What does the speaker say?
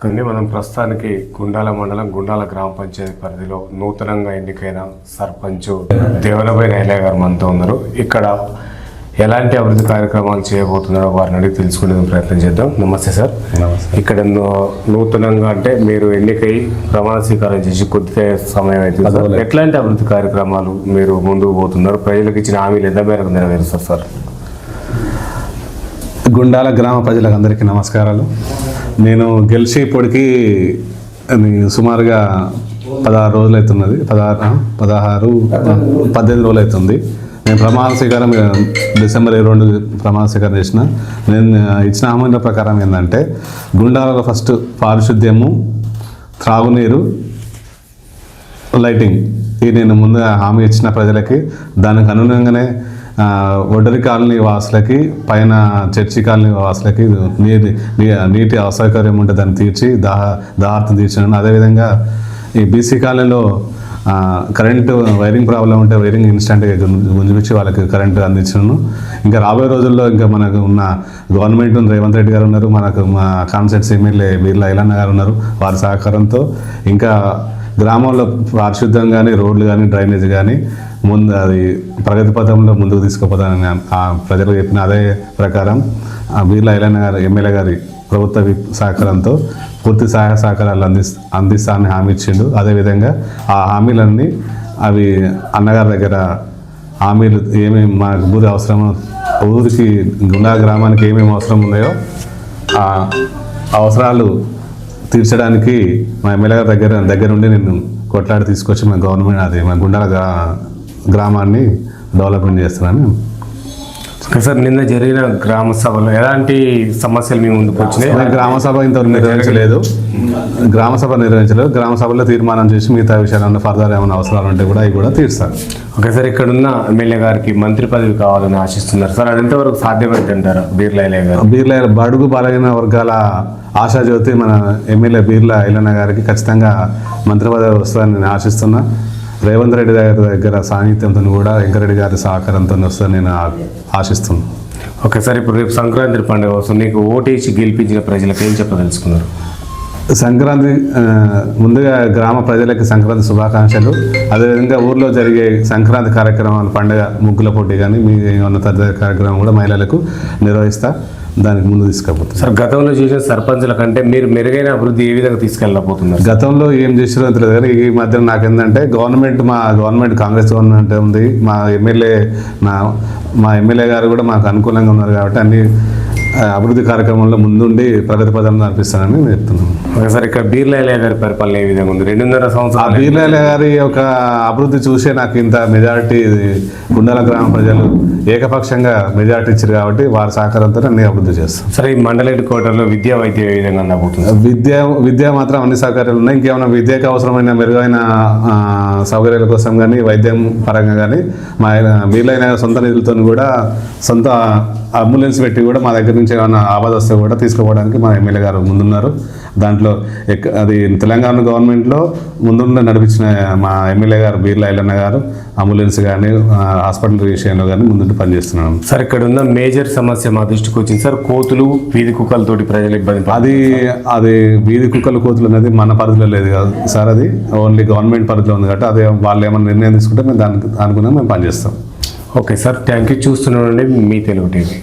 కానీ మనం ప్రస్తుతానికి గుండాల మండలం గుండాల గ్రామ పంచాయతీ పరిధిలో నూతనంగా ఎన్నికైన సర్పంచ్ దేవనపై నైలయ్య గారు మనతో ఉన్నారు. ఇక్కడ ఎలాంటి అభివృద్ధి కార్యక్రమాలు చేయబోతున్నారో వారిని అడిగి తెలుసుకునే ప్రయత్నం చేద్దాం. నమస్తే సార్. నమస్తే. ఇక్కడ నూతనంగా అంటే మీరు ఎన్నికై ప్రమాణ స్వీకారం చేసి కొద్దిగా సమయం అవుతుంది సార్. ఎట్లాంటి అభివృద్ధి కార్యక్రమాలు మీరు ముందుకు పోతున్నారు? ప్రజలకు ఇచ్చిన హామీలు ఎంత మేరకు నెరవేరుస్తారు సార్? గుండాల గ్రామ ప్రజలకు అందరికీ నమస్కారాలు. నేను గెలిచి ఇప్పటికి సుమారుగా 16 రోజులు అవుతున్నది. 18 రోజులు అవుతుంది. నేను ప్రమాణ స్వీకారం డిసెంబర్ 22 ప్రమాణ స్వీకారం చేసిన. నేను ఇచ్చిన హామీల ప్రకారం ఏంటంటే గుండాలలో ఫస్ట్ పారిశుద్ధ్యము, త్రాగునీరు, లైటింగ్ ఇది నేను ముందుగా హామీ ఇచ్చిన ప్రజలకి. దానికి అనుగుణంగానే ఒడ్డరి కాలనీ వాసులకి, పైన చర్చి కాలనీ వాసులకి నీటి అసౌకర్యం ఉంటే దాన్ని తీర్చి దాహార్తం తీర్చాను. అదేవిధంగా ఈ బీసీ కాలనీలో కరెంటు వైరింగ్ ప్రాబ్లం ఉంటే వైరింగ్ ఇన్స్టెంట్గా గుంజిపించి వాళ్ళకి కరెంటు అందించాను. ఇంకా రాబోయే రోజుల్లో ఇంకా మనకు ఉన్న గవర్నమెంట్ రేవంత్ రెడ్డి గారు ఉన్నారు, మనకు మా కాన్స్టిట్యూన్సీ ఎమ్మెల్యే బీర్లా ఐలన్న గారు ఉన్నారు. వారి సహకారంతో ఇంకా గ్రామంలో పారిశుద్ధ్యం కానీ, రోడ్లు కానీ, డ్రైనేజ్ కానీ ముందు అది ప్రగతి పథంలో ముందుకు తీసుకుపోతానని ప్రజలకు చెప్పిన అదే ప్రకారం బీర్లా ఐలన్న గారు ఎమ్మెల్యే గారి ప్రభుత్వ సహకారంతో పూర్తి సహాయ సహకారాలు అందిస్తానని హామీ ఇచ్చిండు. అదేవిధంగా ఆ హామీలన్నీ అవి అన్నగారి దగ్గర హామీలు ఏమేమి మా ఊరి అవసరమో, ఊరికి గుండా గ్రామానికి ఏమేమి అవసరం ఉన్నాయో ఆ అవసరాలు తీర్చడానికి మా ఎమ్మెల్యే గారి దగ్గర నుండి నేను కొట్లాడి తీసుకొచ్చి మా గవర్నమెంట్ అది మా గుండాల గ్రామాన్ని డెవలప్మెంట్ చేస్తున్నాను. సార్, నిన్న జరిగిన గ్రామ సభలో ఎలాంటి సమస్యలు మీ ముందుకు వచ్చినాయి? గ్రామ సభ ఇంతవరకు నిర్వహించలేదు. గ్రామ సభలో తీర్మానం చేసి మిగతా విషయాలన్నా ఫర్దర్ ఏమైనా అవసరాలు ఉంటే కూడా అవి కూడా తీరుస్తారు. ఓకే సార్, ఇక్కడున్న ఎమ్మెల్యే గారికి మంత్రి పదవి కావాలని ఆశిస్తున్నారు సార్. అది ఎంతవరకు సాధ్యమైంది అంటారా? బీర్లా బడుగు బలహీన వర్గాల ఆశాజ్యోతి మన ఎమ్మెల్యే బీర్లా ఐలన్న గారికి ఖచ్చితంగా మంత్రి పదవి వస్తుందని నేను ఆశిస్తున్నా. రేవంత్ రెడ్డి గారి దగ్గర సాన్నిధ్యంతో కూడా వెంకరెడ్డి గారి సహకారంతో వస్తుందని నేను ఆశిస్తున్నాను. ఓకే సార్, ఇప్పుడు రేపు సంక్రాంతి పండుగ వస్తుంది. నీకు ఓటేసి గెలిపించిన ప్రజలకు ఏం చెప్పదలుచుకున్నారు? సంక్రాంతి ముందుగా గ్రామ ప్రజలకి సంక్రాంతి శుభాకాంక్షలు. అదేవిధంగా ఊర్లో జరిగే సంక్రాంతి కార్యక్రమాలు, పండుగ ముగ్గుల పోటీ కానీ మీ ఉన్న తదితర కార్యక్రమం కూడా మహిళలకు నిర్వహిస్తా, దానికి ముందు తీసుకుపోతుంది. సార్, గతంలో చేసిన సర్పంచుల కంటే మీరు మెరుగైన అభివృద్ధి ఏ విధంగా తీసుకెళ్ళబోతున్నారు? గతంలో ఏం చేసినా తెలియదు కానీ ఈ మధ్యన నాకేంటంటే మా గవర్నమెంట్ కాంగ్రెస్ గవర్నమెంట్ ఉంది. మా ఎమ్మెల్యే గారు కూడా మాకు అనుకూలంగా ఉన్నారు కాబట్టి అన్ని అభివృద్ధి కార్యక్రమంలో ముందుండి ప్రగతి పదాలను నడిపిస్తానని నేను చెప్తున్నాను. ఒకసారి ఇక్కడ బీర్లా ఐలయ్య గారి పరిపాలన ఏ విధంగా ఉంది? 2.5 సంవత్సరాలు బీర్లా ఐలయ్య గారి యొక్క అభివృద్ధి చూసే నాకు ఇంత మెజారిటీ గుండాల గ్రామ ప్రజలు ఏకపక్షంగా మెజారిటీ ఇచ్చారు కాబట్టి వారి సహకారంతో అన్ని అభివృద్ధి చేస్తాం. సరే, ఈ మండల హెడ్ క్వార్టర్లో విద్యా వైద్యం ఏ విధంగా ఉండబోతుంది? విద్య మాత్రం అన్ని సౌకర్యాలు ఉన్నాయి. ఇంకేమైనా విద్యకు అవసరమైన మెరుగైన సౌకర్యాల కోసం కానీ, వైద్యం పరంగా కానీ మా బీర్లా ఐలయ్య సొంత నిధులతో కూడా సొంత అంబులెన్స్ పెట్టి కూడా మా దగ్గర నుంచి ఏమైనా ఆపద వస్తే కూడా తీసుకుపోవడానికి మా ఎమ్మెల్యే గారు ముందున్నారు. దాంట్లో అది తెలంగాణ గవర్నమెంట్లో ముందుండి నడిపించిన మా ఎమ్మెల్యే గారు బీర్లా ఐలన్న గారు అంబులెన్స్ కానీ, హాస్పిటల్ విషయంలో కానీ ముందుండి పనిచేస్తున్నాను. సార్, ఇక్కడ ఉన్న మేజర్ సమస్య మా దృష్టికి వచ్చింది సార్, కోతులు, వీధి కుక్కలతోటి ప్రజలు ఇబ్బంది. అది వీధి కుక్కలు, కోతులు అనేది మన పరిధిలో లేదు కాదు సార్, అది ఓన్లీ గవర్నమెంట్ పరిధిలో ఉంది కాబట్టి అదే వాళ్ళు ఏమైనా నిర్ణయం తీసుకుంటే మేము దానికి అనుకున్నాం మేము పనిచేస్తాం. Okay sir, thank you. చూస్తున్నానండి మీ తెలుగు టీవీ.